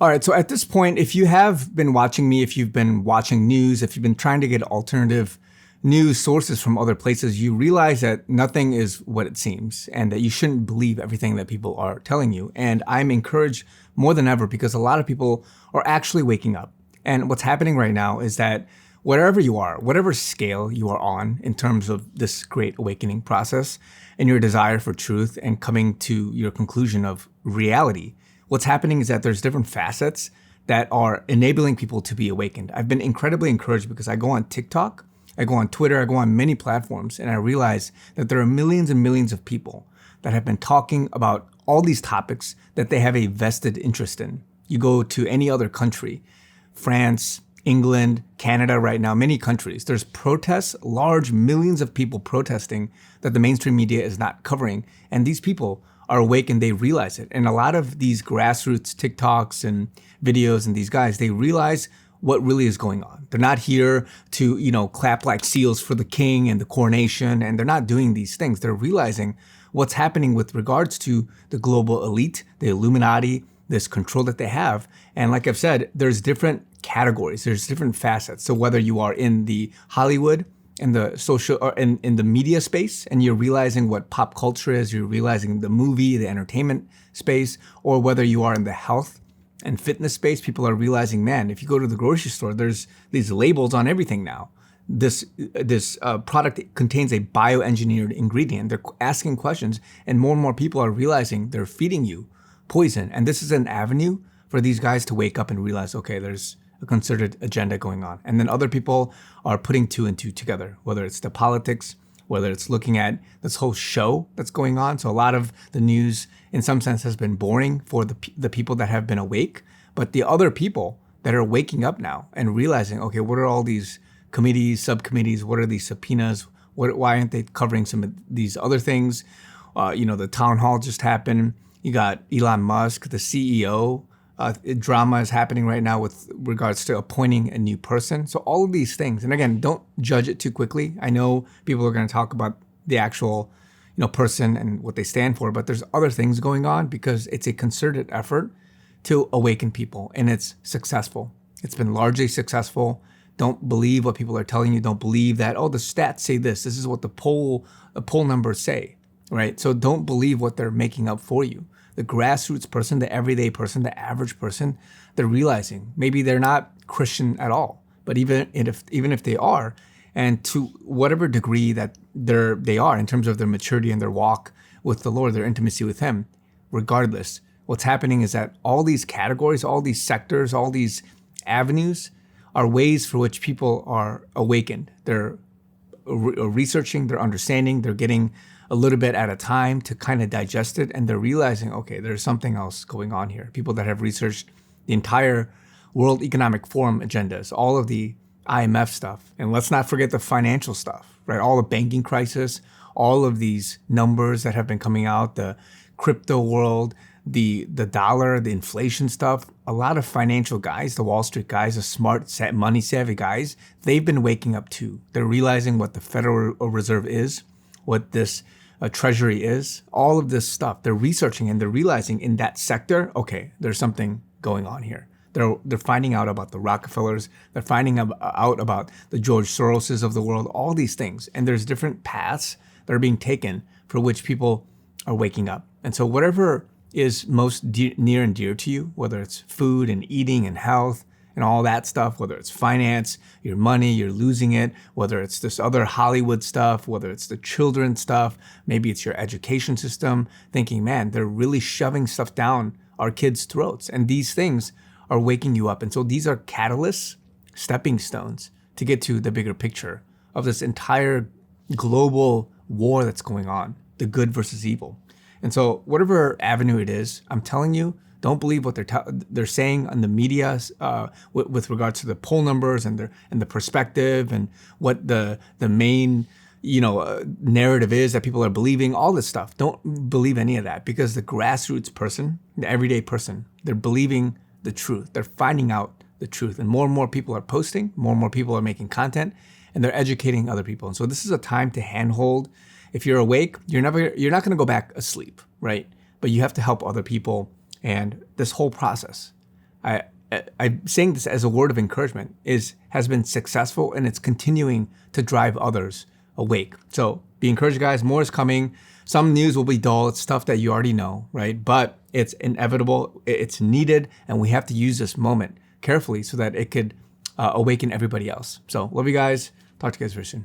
All right. So at this point, if you have been watching me, if you've been watching news, if you've been trying to get alternative news sources from other places, you realize that nothing is what it seems and that you shouldn't believe everything that people are telling you. And I'm encouraged more than ever because a lot of people are actually waking up. And what's happening right now is that wherever you are, whatever scale you are on in terms of this great awakening process and your desire for truth and coming to your conclusion of reality, what's happening is that there's different facets that are enabling people to be awakened. I've been incredibly encouraged because I go on TikTok, I go on Twitter, I go on many platforms, and I realize that there are millions and millions of people that have been talking about all these topics that they have a vested interest in. You go to any other country, France, England, Canada right now, many countries, there's protests, large millions of people protesting that the mainstream media is not covering. And these people are awake and they realize it. And a lot of these grassroots TikToks and videos and these guys, they realize what really is going on. They're not here to, clap like seals for the king and the coronation. And they're not doing these things. They're realizing what's happening with regards to the global elite, the Illuminati, this control that they have. And like I've said, there's different categories. There's different facets. So whether you are in the Hollywood, in the social or in the media space, and you're realizing what pop culture is, you're realizing the movie, the entertainment space, or whether you are in the health and fitness space, people are realizing, man, if you go to the grocery store, there's these labels on everything now. This product contains a bioengineered ingredient. They're asking questions, and more people are realizing they're feeding you poison. And this is an avenue for these guys to wake up and realize, okay, there's a concerted agenda going on. And then other people are putting two and two together, whether it's the politics, whether it's looking at this whole show that's going on. So a lot of the news, in some sense, has been boring for the people that have been awake. But the other people that are waking up now and realizing, okay, what are all these committees, subcommittees? What are these subpoenas? Why aren't they covering some of these other things? The town hall just happened. You got Elon Musk, the CEO. Drama is happening right now with regards to appointing a new person. So all of these things, and again, don't judge it too quickly. I know people are going to talk about the actual, person and what they stand for, but there's other things going on because it's a concerted effort to awaken people, and it's successful. It's been largely successful. Don't believe what people are telling you. Don't believe that, the stats say this. This is what the poll numbers say, right? So don't believe what they're making up for you. The grassroots person, the everyday person, the average person, they're realizing maybe they're not Christian at all. But even if they are, and to whatever degree that they are in terms of their maturity and their walk with the Lord, their intimacy with Him, regardless, what's happening is that all these categories, all these sectors, all these avenues are ways for which people are awakened. They're researching, they're understanding, they're getting a little bit at a time to kind of digest it, and they're realizing, okay, there's something else going on here. People that have researched the entire World Economic Forum agendas, all of the IMF stuff, and let's not forget the financial stuff, right? All the banking crisis, all of these numbers that have been coming out, the crypto world, the dollar, the inflation stuff. A lot of financial guys, the Wall Street guys, the smart, money savvy guys, they've been waking up too. They're realizing what the Federal Reserve is, what this treasury is, all of this stuff. They're researching and they're realizing in that sector, okay, there's something going on here. They're finding out about the Rockefellers. They're finding out about the George Soroses of the world, all these things. And there's different paths that are being taken for which people are waking up. And so whatever is most near and dear to you, whether it's food and eating and health and all that stuff, whether it's finance, your money, you're losing it, whether it's this other Hollywood stuff, whether it's the children stuff, maybe it's your education system, thinking, man, they're really shoving stuff down our kids' throats. And these things are waking you up. And so these are catalysts, stepping stones to get to the bigger picture of this entire global war that's going on, the good versus evil. And so whatever avenue it is, I'm telling you, don't believe what they're saying on the media with regards to the poll numbers and the perspective and what the main narrative is that people are believing. All this stuff. Don't believe any of that, because the grassroots person, the everyday person, they're believing the truth. They're finding out the truth, and more people are posting. More people are making content, and they're educating other people. And so this is a time to handhold. If you're awake, you're not going to go back asleep, right? But you have to help other people. And this whole process, I'm saying this as a word of encouragement, has been successful, and it's continuing to drive others awake. So be encouraged, guys. More is coming. Some news will be dull. It's stuff that you already know, right? But it's inevitable. It's needed, and we have to use this moment carefully so that it could awaken everybody else. So love you guys. Talk to you guys very soon.